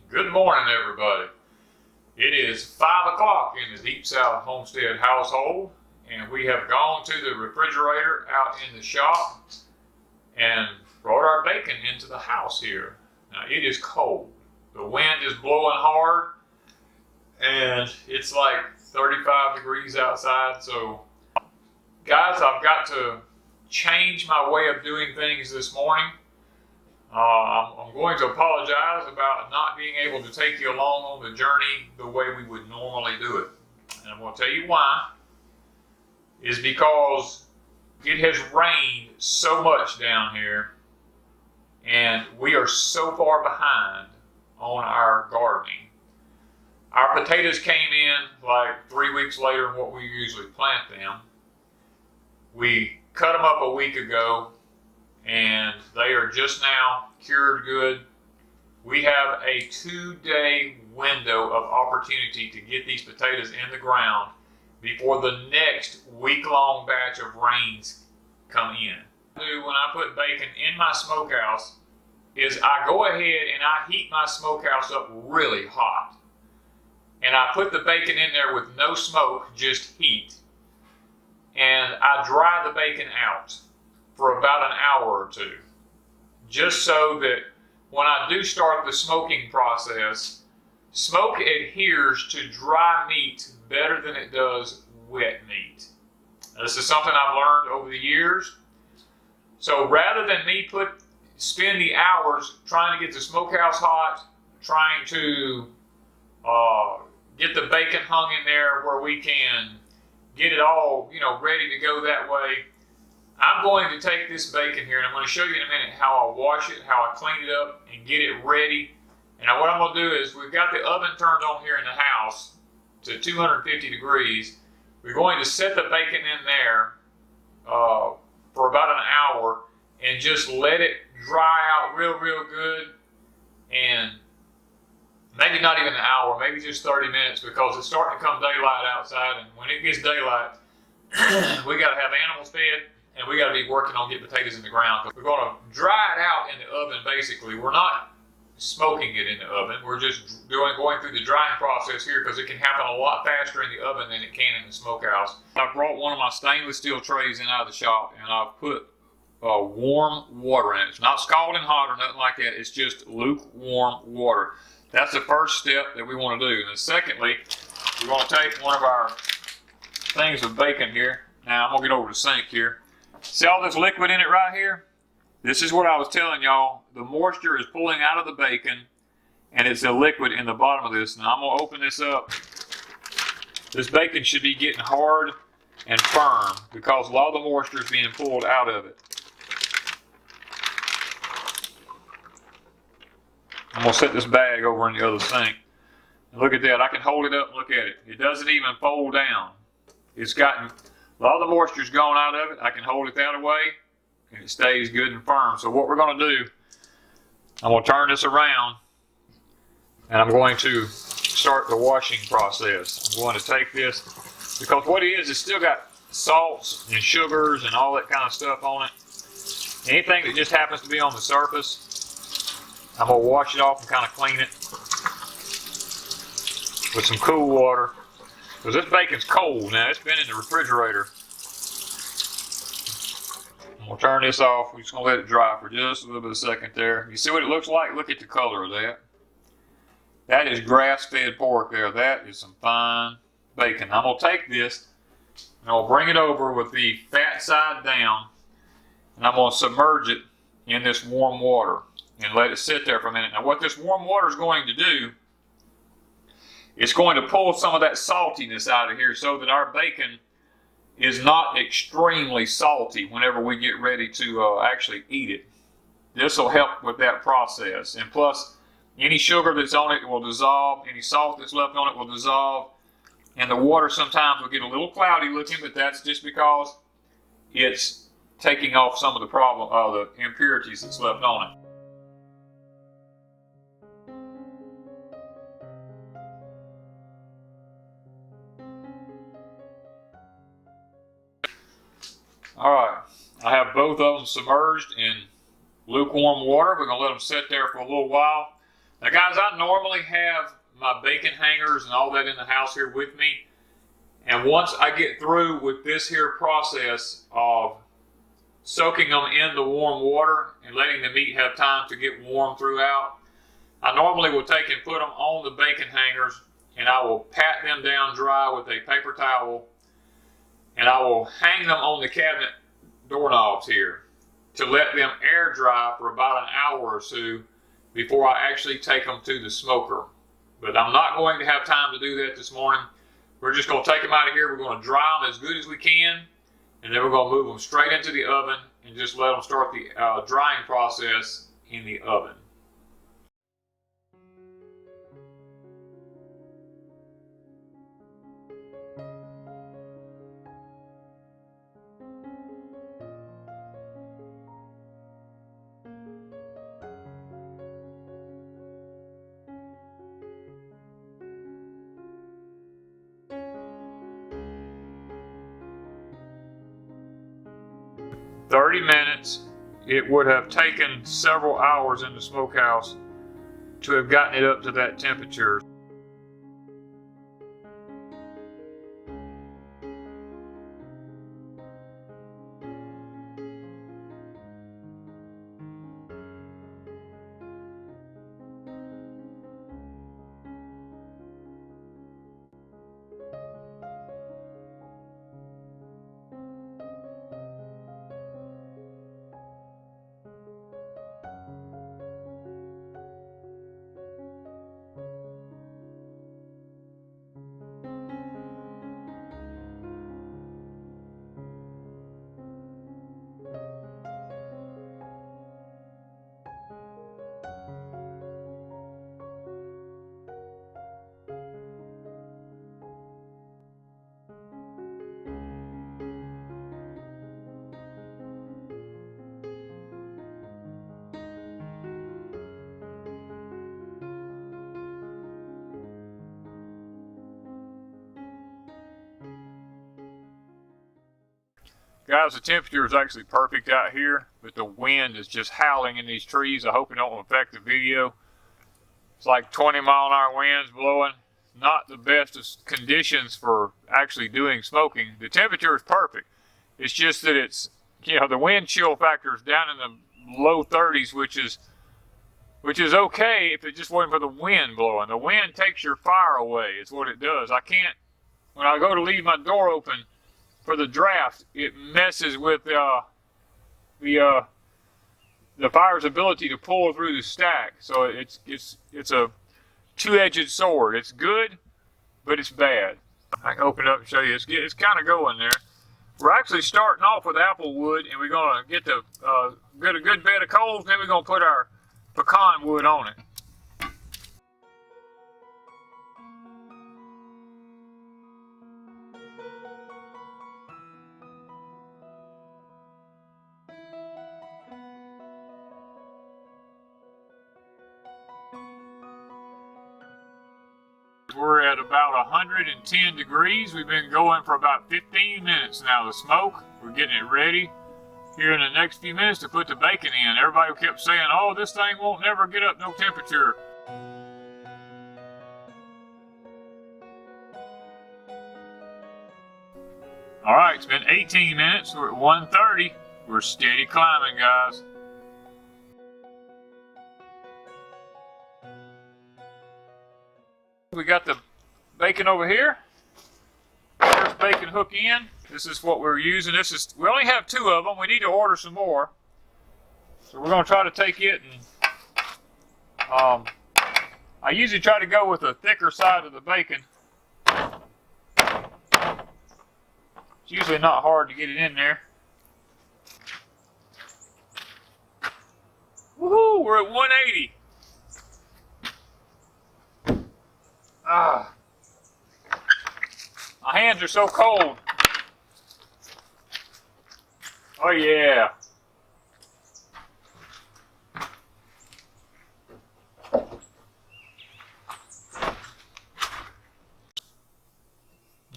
Good morning, everybody. It is 5 o'clock in the Deep South Homestead household, and we have gone to the refrigerator out in the shop and brought our bacon into the house here. Now, it is cold. The wind is blowing hard, and it's like 35 degrees outside. So, guys, I've got to change my way of doing things this morning. I'm going to apologize about not being able to take you along on the journey the way we would normally do it. And I'm going to tell you why. Is because it has rained so much down here, and we are so far behind on our gardening. Our potatoes came in like 3 weeks later than what we usually plant them. We cut them up a week ago, and they are just now cured good. We have a 2-day window of opportunity to get these potatoes in the ground before the next week-long batch of rains come in. What I do when I put bacon in my smokehouse is I go ahead and I heat my smokehouse up really hot. And I put the bacon in there with no smoke, just heat. And I dry the bacon out for about an hour or two, just so that when I do start the smoking process, smoke adheres to dry meat better than it does wet meat. Now, this is something I've learned over the years. So rather than me spend the hours trying to get the smokehouse hot, trying to get the bacon hung in there where we can get it all, ready to go that way, I'm going to take this bacon here, and I'm going to show you in a minute how I wash it, how I clean it up, and get it ready. And what I'm going to do is, we've got the oven turned on here in the house to 250 degrees. We're going to set the bacon in there for about an hour and just let it dry out real good. And maybe not even an hour, maybe just 30 minutes, because it's starting to come daylight outside. And when it gets daylight, we got to have animals fed. And we got to be working on getting potatoes in the ground. We're going to dry it out in the oven, basically. We're not smoking it in the oven. We're just going through the drying process here, because it can happen a lot faster in the oven than it can in the smokehouse. I brought one of my stainless steel trays in out of the shop, and I've put warm water in it. It's not scalding hot or nothing like that. It's just lukewarm water. That's the first step that we want to do. And then secondly, we're going to take one of our things of bacon here. Now, I'm going to get over to the sink here. See all this liquid in it right here? This is what I was telling y'all. The moisture is pulling out of the bacon, and it's a liquid in the bottom of this. Now I'm going to open this up. This bacon should be getting hard and firm because a lot of the moisture is being pulled out of it. I'm going to set this bag over in the other sink. And look at that. I can hold it up and look at it. It doesn't even fold down. It's gotten... a lot of the moisture's gone out of it. I can hold it that way, and it stays good and firm. So what we're going to do, I'm going to turn this around, and I'm going to start the washing process. I'm going to take this, because what it is, it's still got salts and sugars and all that kind of stuff on it. Anything that just happens to be on the surface, I'm going to wash it off and kind of clean it with some cool water. Because this bacon's cold now. It's been in the refrigerator. I'm going to turn this off. We're just going to let it dry for just a little bit of a second there. You see what it looks like? Look at the color of that. That is grass-fed pork there. That is some fine bacon. I'm going to take this and I'll bring it over with the fat side down, and I'm going to submerge it in this warm water and let it sit there for a minute. Now what this warm water is going to do, it's going to pull some of that saltiness out of here so that our bacon is not extremely salty whenever we get ready to actually eat it. This will help with that process. And plus, any sugar that's on it will dissolve. Any salt that's left on it will dissolve. And the water sometimes will get a little cloudy looking, but that's just because it's taking off some of the impurities that's left on it. Alright, I have both of them submerged in lukewarm water. We're going to let them sit there for a little while. Now guys, I normally have my bacon hangers and all that in the house here with me. And once I get through with this here process of soaking them in the warm water and letting the meat have time to get warm throughout, I normally will take and put them on the bacon hangers, and I will pat them down dry with a paper towel, and I will hang them on the cabinet doorknobs here to let them air dry for about an hour or so before I actually take them to the smoker. But I'm not going to have time to do that this morning. We're just going to take them out of here. We're going to dry them as good as we can, and then we're going to move them straight into the oven and just let them start the drying process in the oven. "30 minutes. It would have taken several hours in the smokehouse to have gotten it up to that temperature." Guys, the temperature is actually perfect out here, but the wind is just howling in these trees. I hope it don't affect the video. It's like 20-mile-an-hour winds blowing. Not the best of conditions for actually doing smoking. The temperature is perfect. It's just that it's, the wind chill factor is down in the low 30s, which is okay if it just wasn't for the wind blowing. The wind takes your fire away, is what it does. I can't, when I go to leave my door open for the draft, it messes with the fire's ability to pull through the stack. So it's a two-edged sword. It's good, but it's bad. I can open it up and show you. It's kind of going there. We're actually starting off with apple wood, and we're going to get a good bed of coals, and then we're going to put our pecan wood on it. We're at about 110 degrees. We've been going for about 15 minutes now to smoke. We're getting it ready here in the next few minutes to put the bacon in. Everybody kept saying, oh, this thing won't never get up no temperature. All right, it's been 18 minutes. We're at 130. We're steady climbing, guys. We got the bacon over here. There's bacon hook in. This is what we're using. We only have 2 of them. We need to order some more. So we're going to try to take it and I usually try to go with the thicker side of the bacon. It's usually not hard to get it in there. Woohoo! We're at 180. My hands are so cold. Oh yeah.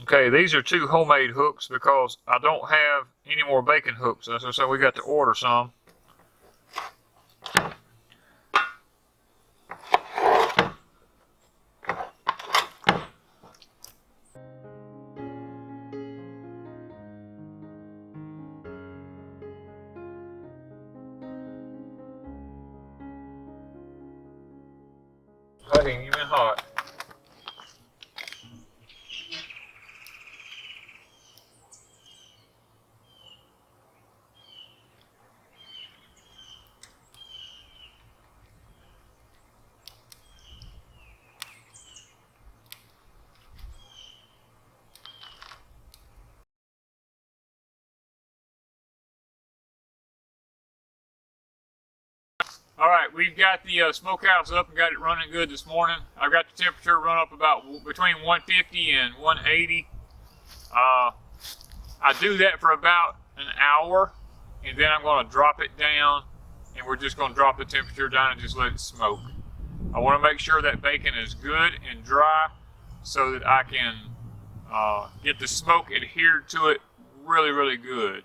Okay, these are 2 homemade hooks because I don't have any more bacon hooks. So we got to order some. That ain't even hot. All right, we've got the smokehouse up and got it running good this morning. I've got the temperature run up about between 150 and 180. I do that for about an hour, and then I'm going to drop it down, and we're just going to drop the temperature down and just let it smoke. I want to make sure that bacon is good and dry so that I can get the smoke adhered to it really, really good.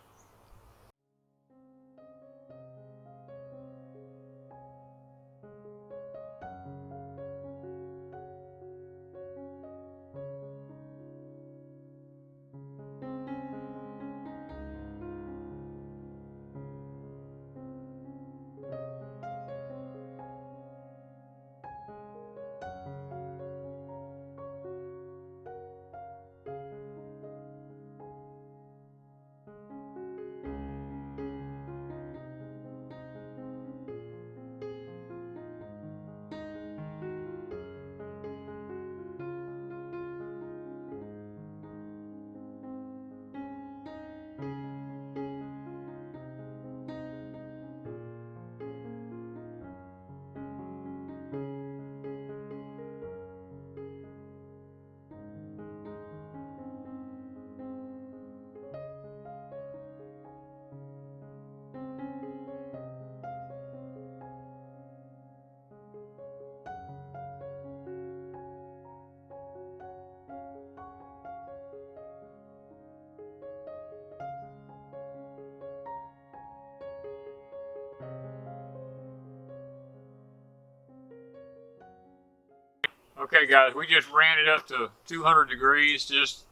Okay guys, we just ran it up to 200 degrees.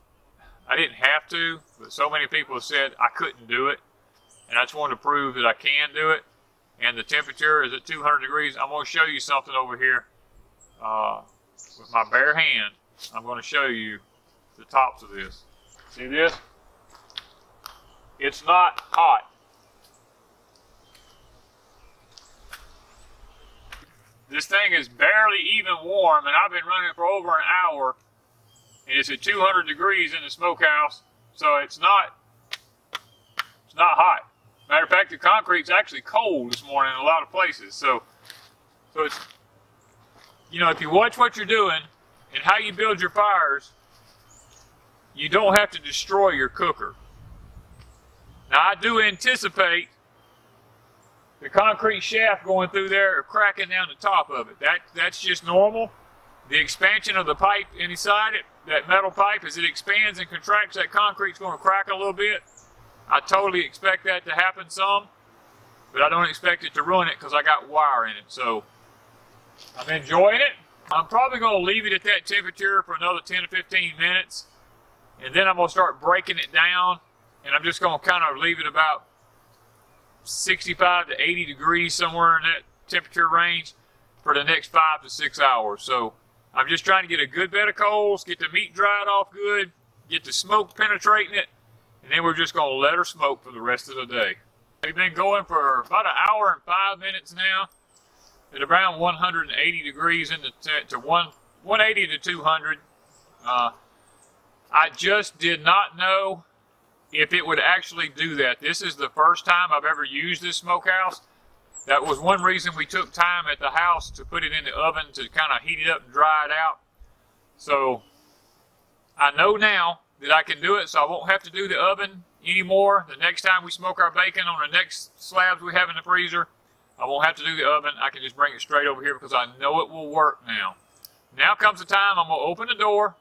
I didn't have to, but so many people have said I couldn't do it. And I just wanted to prove that I can do it. And the temperature is at 200 degrees. I'm going to show you something over here with my bare hand. I'm going to show you the tops of this. See this? It's not hot. This thing is barely even warm, and I've been running it for over an hour, and it's at 200 degrees in the smokehouse, so it's not hot. Matter of fact, the concrete's actually cold this morning in a lot of places. So it's, you know, if you watch what you're doing and how you build your fires, you don't have to destroy your cooker. Now, I do anticipate the concrete shaft going through there or cracking down the top of it. That's just normal. The expansion of the pipe inside it, that metal pipe, as it expands and contracts, that concrete's going to crack a little bit. I totally expect that to happen some, but I don't expect it to ruin it because I got wire in it. So I'm enjoying it. I'm probably going to leave it at that temperature for another 10 to 15 minutes, and then I'm going to start breaking it down, and I'm just going to kind of leave it about 65 to 80 degrees, somewhere in that temperature range, for the next 5 to 6 hours. So I'm just trying to get a good bed of coals, get the meat dried off good, get the smoke penetrating it, and then we're just going to let her smoke for the rest of the day. We've been going for about an hour and 5 minutes now at around 180 degrees in to 180 to 200. I just did not know if it would actually do that. This is the first time I've ever used this smokehouse. That was one reason we took time at the house to put it in the oven to kind of heat it up and dry it out. So I know now that I can do it, so I won't have to do the oven anymore. The next time we smoke our bacon on the next slabs we have in the freezer, I won't have to do the oven. I can just bring it straight over here because I know it will work now. Now comes the time I'm going to open the door.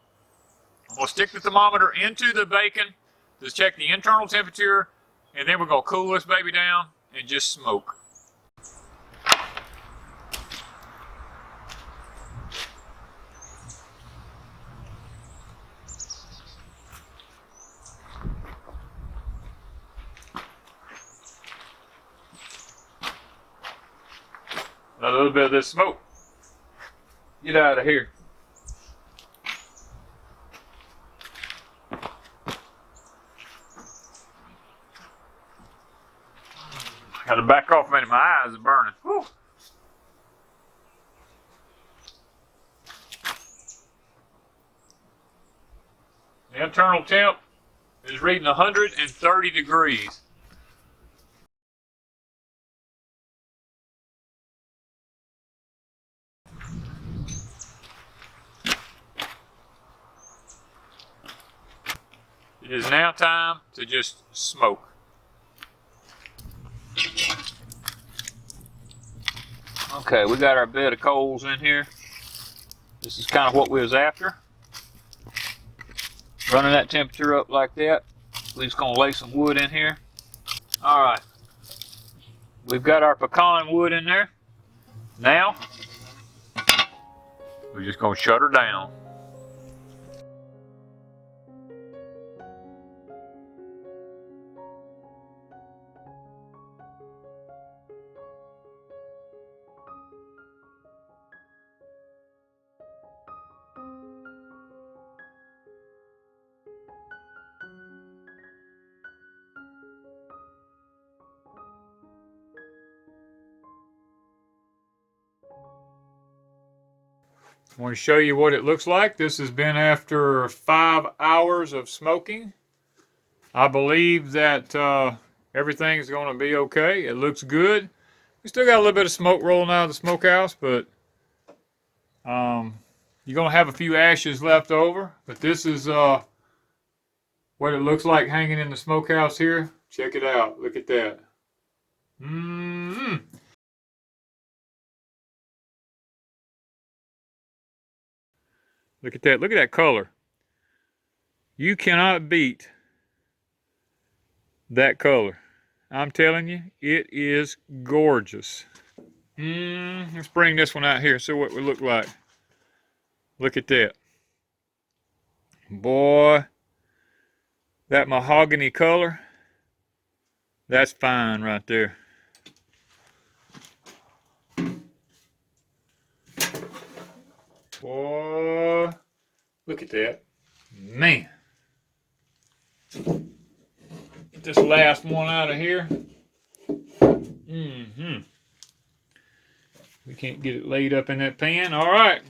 I'm going to stick the thermometer into the bacon to check the internal temperature, and then we're going to cool this baby down and just smoke. A little bit of this smoke. Get out of here. Got to back off a minute. My eyes are burning. Whew. The internal temp is reading 130 degrees. It is now time to just smoke. Okay, we got our bed of coals in here. This is kind of what we was after. Running that temperature up like that. We're just gonna lay some wood in here. All right. We've got our pecan wood in there. Now, we're just gonna shut her down. I want to show you what it looks like. This has been after 5 hours of smoking. I believe that everything's going to be okay. It looks good. We still got a little bit of smoke rolling out of the smokehouse, but you're going to have a few ashes left over. But this is what it looks like hanging in the smokehouse here. Check it out. Look at that. Look at that. Look at that color. You cannot beat that color. I'm telling you, it is gorgeous. Let's bring this one out here, see what we look like. Look at that. Boy, that mahogany color, that's fine right there. Boy, look at that. Man. Get this last one out of here. We can't get it laid up in that pan. All right.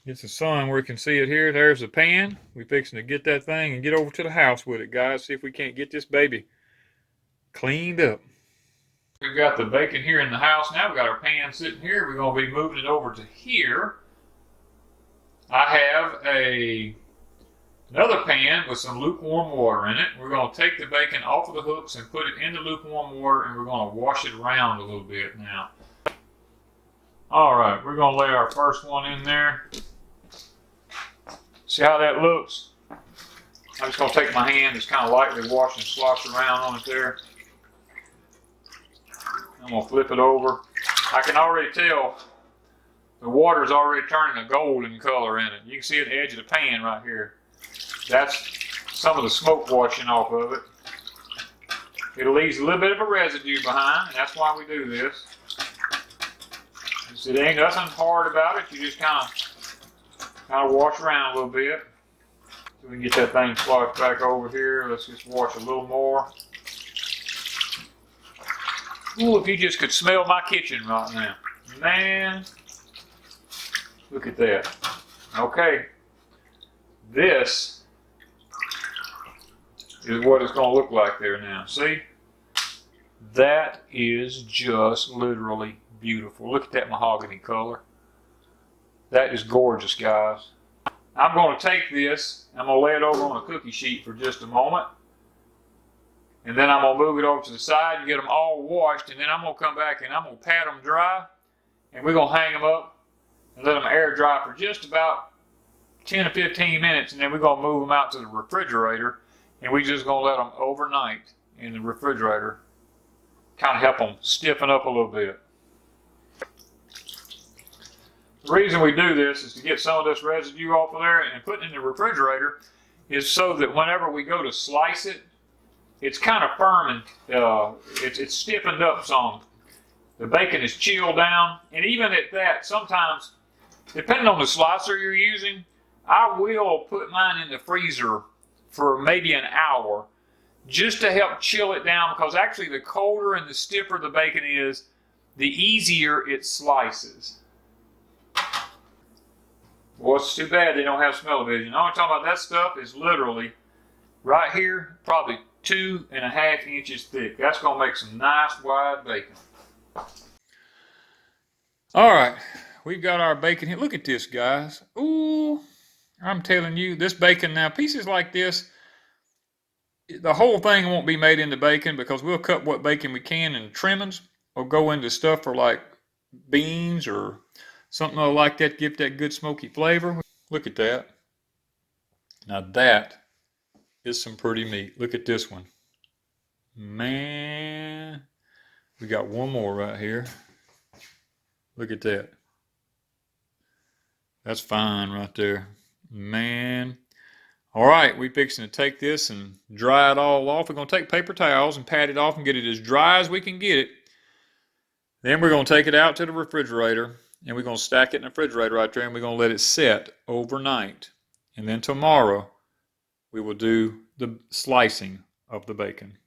Get the sun where we can see it here. There's the pan. We're fixing to get that thing and get over to the house with it, guys. See if we can't get this baby cleaned up. We've got the bacon here in the house now. We've got our pan sitting here. We're going to be moving it over to here. I have another pan with some lukewarm water in it. We're going to take the bacon off of the hooks and put it in the lukewarm water, and we're going to wash it around a little bit now. All right, we're going to lay our first one in there. See how that looks? I'm just going to take my hand, just kind of lightly wash and slosh around on it there. I'm going to flip it over. I can already tell the water's already turning a golden color in it. You can see it at the edge of the pan right here. That's some of the smoke washing off of it. It leaves a little bit of a residue behind, and that's why we do this. It ain't nothing hard about it. You just kind of wash around a little bit. So we can get that thing sloshed back over here. Let's just wash a little more. Ooh, if you just could smell my kitchen right now. Man, look at that. Okay, this is what it's going to look like there now. See? That is just literally beautiful. Look at that mahogany color. That is gorgeous, guys. I'm going to take this, I'm going to lay it over on a cookie sheet for just a moment. And then I'm going to move it over to the side and get them all washed. And then I'm going to come back and I'm going to pat them dry. And we're going to hang them up and let them air dry for just about 10 to 15 minutes. And then we're going to move them out to the refrigerator. And we're just going to let them overnight in the refrigerator. Kind of help them stiffen up a little bit. The reason we do this is to get some of this residue off of there and put it in the refrigerator is so that whenever we go to slice it, it's kind of firm and it's stiffened up some. the bacon is chilled down. And even at that, sometimes, depending on the slicer you're using, I will put mine in the freezer for maybe an hour just to help chill it down, because actually the colder and the stiffer the bacon is, the easier it slices. Well, it's too bad they don't have smell-o-vision. All I'm talking about, that stuff is literally right here, probably 2.5 inches thick. That's going to make some nice wide bacon. All right, we've got our bacon here. Look at this, guys. Ooh, I'm telling you, this bacon now, pieces like this, the whole thing won't be made into bacon because we'll cut what bacon we can in trimmings or go into stuff for like beans or something like that, give that good smoky flavor. Look at that. Now that is some pretty meat. Look at this one. Man, we got one more right here. Look at that. That's fine right there. Man. All right, we're fixing to take this and dry it all off. We're going to take paper towels and pat it off and get it as dry as we can get it. Then we're going to take it out to the refrigerator, and we're going to stack it in the refrigerator right there, and we're going to let it set overnight. And then tomorrow, we will do the slicing of the bacon.